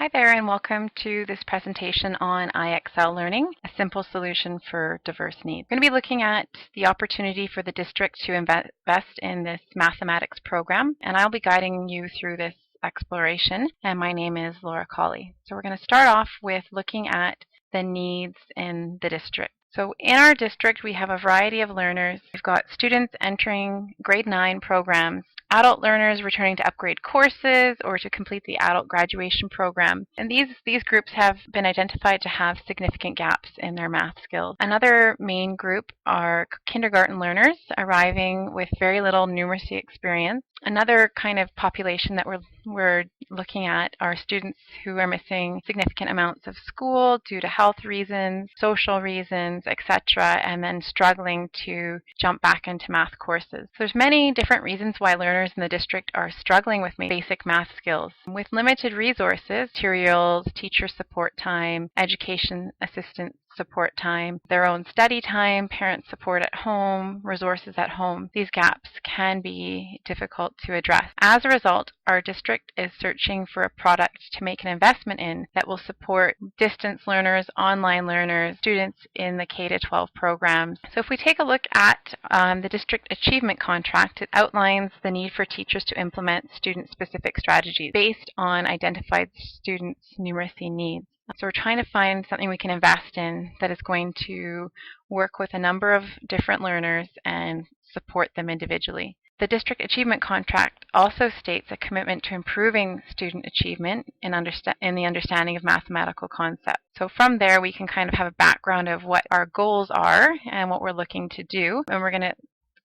Hi there, and welcome to this presentation on IXL Learning, a simple solution for diverse needs. We're going to be looking at the opportunity for the district to invest in this mathematics program, and I'll be guiding you through this exploration, and my name is Laura Colley. So we're going to start off with looking at the needs in the district. So in our district, we have a variety of learners. We've got students entering grade 9 programs, adult learners returning to upgrade courses or to complete the adult graduation program. And these groups have been identified to have significant gaps in their math skills. Another main group are kindergarten learners arriving with very little numeracy experience. Another kind of population that we're looking at are students who are missing significant amounts of school due to health reasons, social reasons, etc., and then struggling to jump back into math courses. So there's many different reasons why learners in the district are struggling with basic math skills. With limited resources, materials, teacher support time, education assistance support time, their own study time, parent support at home, resources at home, these gaps can be difficult to address. As a result, our district is searching for a product to make an investment in that will support distance learners, online learners, students in the K-12 programs. So if we take a look at the district achievement contract, it outlines the need for teachers to implement student-specific strategies based on identified students' numeracy needs. So we're trying to find something we can invest in that is going to work with a number of different learners and support them individually. The district achievement contract also states a commitment to improving student achievement in the understanding of mathematical concepts. So from there, we can kind of have a background of what our goals are and what we're looking to do. And we're going to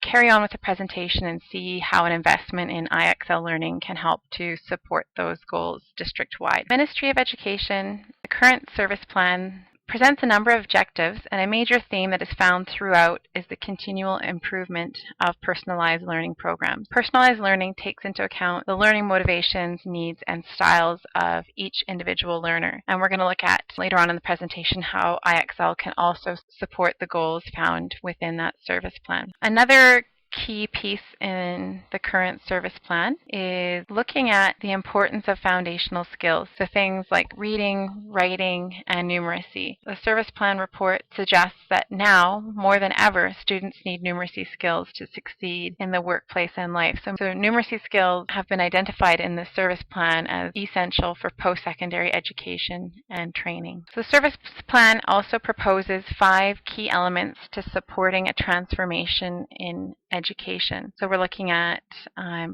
carry on with the presentation and see how an investment in IXL Learning can help to support those goals district-wide. Ministry of Education, the current service plan presents a number of objectives, and a major theme that is found throughout is the continual improvement of personalized learning programs. Personalized learning takes into account the learning motivations, needs, and styles of each individual learner. And we're going to look at later on in the presentation how IXL can also support the goals found within that service plan. Another key piece in the current service plan is looking at the importance of foundational skills, so things like reading, writing, and numeracy. The service plan report suggests that now, more than ever, students need numeracy skills to succeed in the workplace and life. So numeracy skills have been identified in the service plan as essential for post-secondary education and training. So the service plan also proposes 5 key elements to supporting a transformation in education. So we're looking at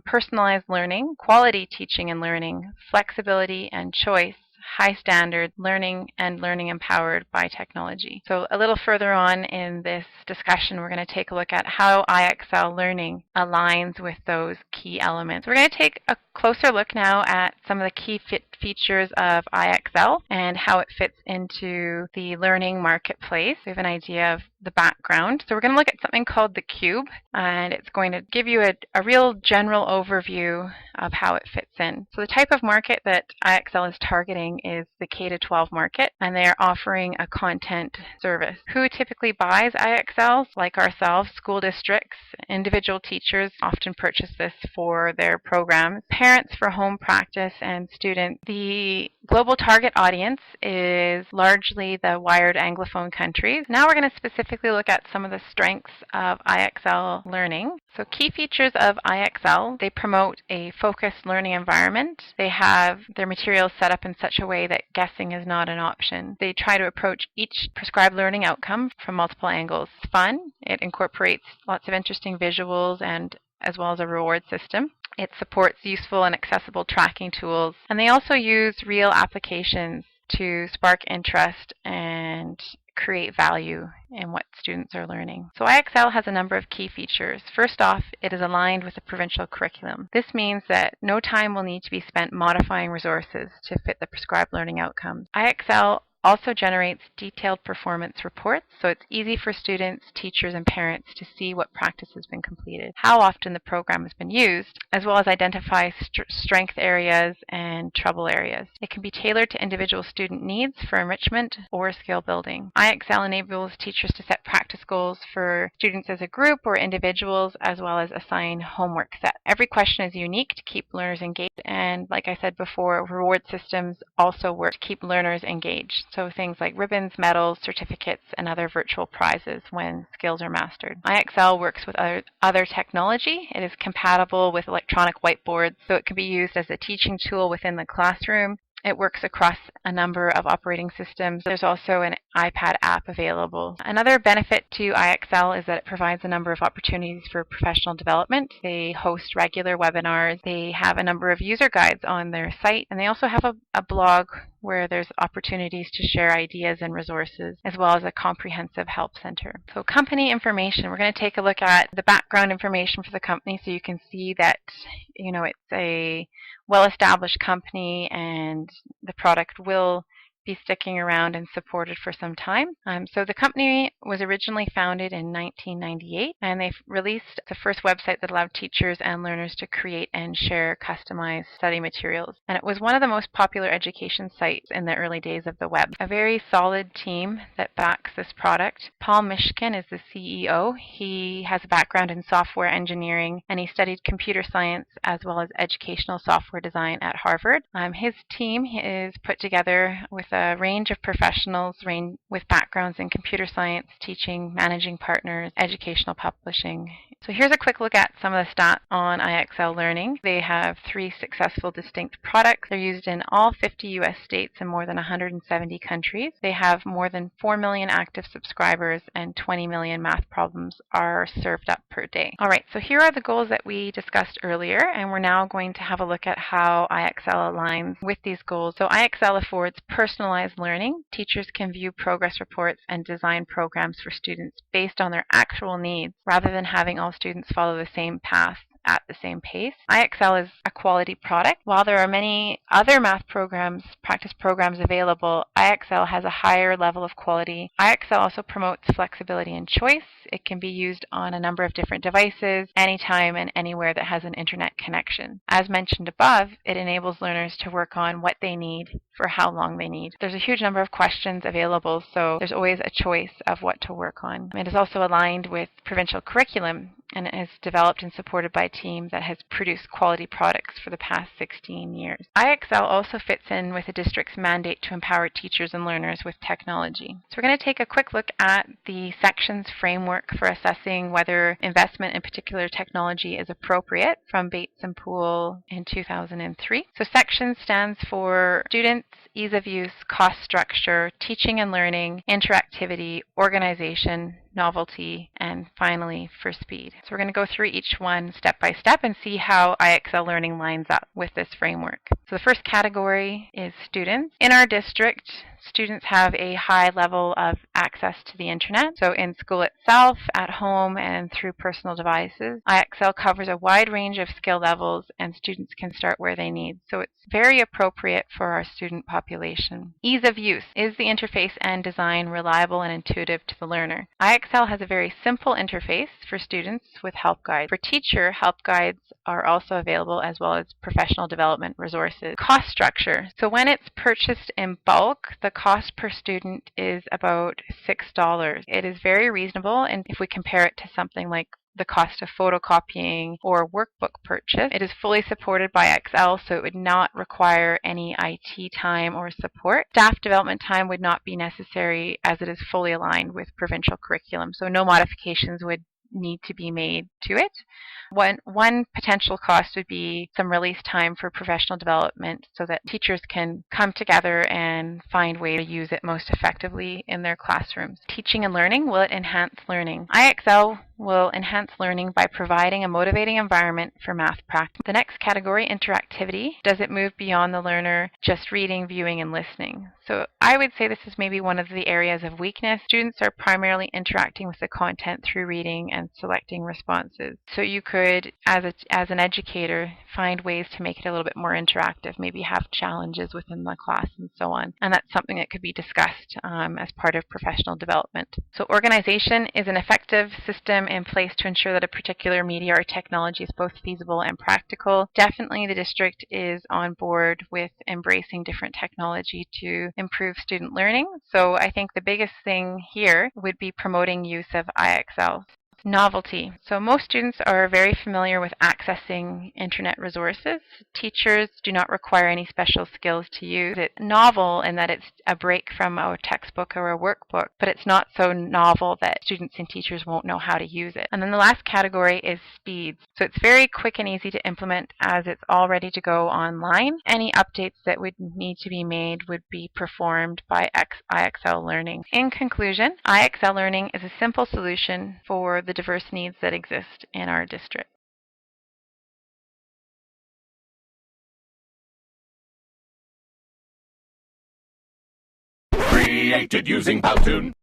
personalized learning, quality teaching and learning, flexibility and choice, high standard learning, and learning empowered by technology. So a little further on in this discussion, we're going to take a look at how IXL Learning aligns with those key elements. We're going to take a closer look now at some of the key features of IXL and how it fits into the learning marketplace. We have an idea of the background. So we're going to look at something called the cube, and it's going to give you a real general overview of how it fits in. So the type of market that IXL is targeting is the K-12 market, and they're offering a content service. Who typically buys IXLs? Like ourselves, school districts, individual teachers often purchase this for their programs, parents for home practice, and students. The global target audience is largely the wired Anglophone countries. Now we're going to specifically look at some of the strengths of IXL Learning. So key features of IXL, they promote a focused learning environment. They have their materials set up in such a way that guessing is not an option. They try to approach each prescribed learning outcome from multiple angles. It's fun. It incorporates lots of interesting visuals and as well as a reward system. It supports useful and accessible tracking tools, and they also use real applications to spark interest and create value in what students are learning. So IXL has a number of key features. First off, it is aligned with the provincial curriculum. This means that no time will need to be spent modifying resources to fit the prescribed learning outcomes. IXL also generates detailed performance reports, so it's easy for students, teachers, and parents to see what practice has been completed, how often the program has been used, as well as identify strength areas and trouble areas. It can be tailored to individual student needs for enrichment or skill building. IXL enables teachers to set practice goals for students as a group or individuals, as well as assign homework sets. Every question is unique to keep learners engaged, and like I said before, reward systems also work to keep learners engaged. So things like ribbons, medals, certificates, and other virtual prizes when skills are mastered. IXL works with other technology. It is compatible with electronic whiteboards, so it can be used as a teaching tool within the classroom. It works across a number of operating systems. There's also an iPad app available. Another benefit to IXL is that it provides a number of opportunities for professional development. They host regular webinars. They have a number of user guides on their site, and they also have a blog where there's opportunities to share ideas and resources, as well as a comprehensive help center. So company information, we're going to take a look at the background information for the company so you can see that, it's a well-established company and the product will be sticking around and supported for some time. So the company was originally founded in 1998, and they released the first website that allowed teachers and learners to create and share customized study materials. And it was one of the most popular education sites in the early days of the web. A very solid team that backs this product. Paul Mishkin is the CEO. He has a background in software engineering, and he studied computer science as well as educational software design at Harvard. His team is put together with a range of professionals with backgrounds in computer science, teaching, managing partners, educational publishing. So here's a quick look at some of the stats on IXL Learning. They have 3 successful distinct products. They're used in all 50 U.S. states and more than 170 countries. They have more than 4 million active subscribers, and 20 million math problems are served up per day. All right, so here are the goals that we discussed earlier, and we're now going to have a look at how IXL aligns with these goals. So IXL affords personalized learning. Teachers can view progress reports and design programs for students based on their actual needs, rather than having all students follow the same path at the same pace. IXL is a quality product. While there are many other math programs, practice programs available, IXL has a higher level of quality. IXL also promotes flexibility and choice. It can be used on a number of different devices, anytime and anywhere that has an internet connection. As mentioned above, it enables learners to work on what they need for how long they need. There's a huge number of questions available, so there's always a choice of what to work on. It is also aligned with provincial curriculum, and it is developed and supported by a team that has produced quality products for the past 16 years. IXL also fits in with the district's mandate to empower teachers and learners with technology. So we're going to take a quick look at the sections framework for assessing whether investment in particular technology is appropriate from Bates and Poole in 2003. So section stands for students, ease of use, cost structure, teaching and learning, interactivity, organization, novelty, and finally for speed. So we're going to go through each one step by step and see how IXL Learning lines up with this framework. So the first category is students. In our district, students have a high level of access to the internet. So in school itself, at home, and through personal devices. IXL covers a wide range of skill levels, and students can start where they need. So it's very appropriate for our student population. Ease of use. Is the interface and design reliable and intuitive to the learner? IXL has a very simple interface for students with help guides. For teacher, help guides are also available, as well as professional development resources. Cost structure. So when it's purchased in bulk, the cost per student is about $6. It is very reasonable, and if we compare it to something like the cost of photocopying or workbook purchase. It is fully supported by IXL, so it would not require any IT time or support. Staff development time would not be necessary, as it is fully aligned with provincial curriculum, so no modifications would need to be made to it. One potential cost would be some release time for professional development, so that teachers can come together and find ways to use it most effectively in their classrooms. Teaching and learning, will it enhance learning? IXL will enhance learning by providing a motivating environment for math practice. The next category, interactivity. Does it move beyond the learner just reading, viewing, and listening? So I would say this is maybe one of the areas of weakness. Students are primarily interacting with the content through reading and selecting responses. So you could, as an educator, find ways to make it a little bit more interactive, maybe have challenges within the class and so on. And that's something that could be discussed as part of professional development. So organization is an effective system in place to ensure that a particular media or technology is both feasible and practical. Definitely the district is on board with embracing different technology to improve student learning. So I think the biggest thing here would be promoting use of IXL. Novelty. So most students are very familiar with accessing internet resources. Teachers do not require any special skills to use it. Novel in that it's a break from a textbook or a workbook, but it's not so novel that students and teachers won't know how to use it. And then the last category is speed. So it's very quick and easy to implement as it's all ready to go online. Any updates that would need to be made would be performed by IXL Learning. In conclusion, IXL Learning is a simple solution for the diverse needs that exist in our district. Created using Powtoon.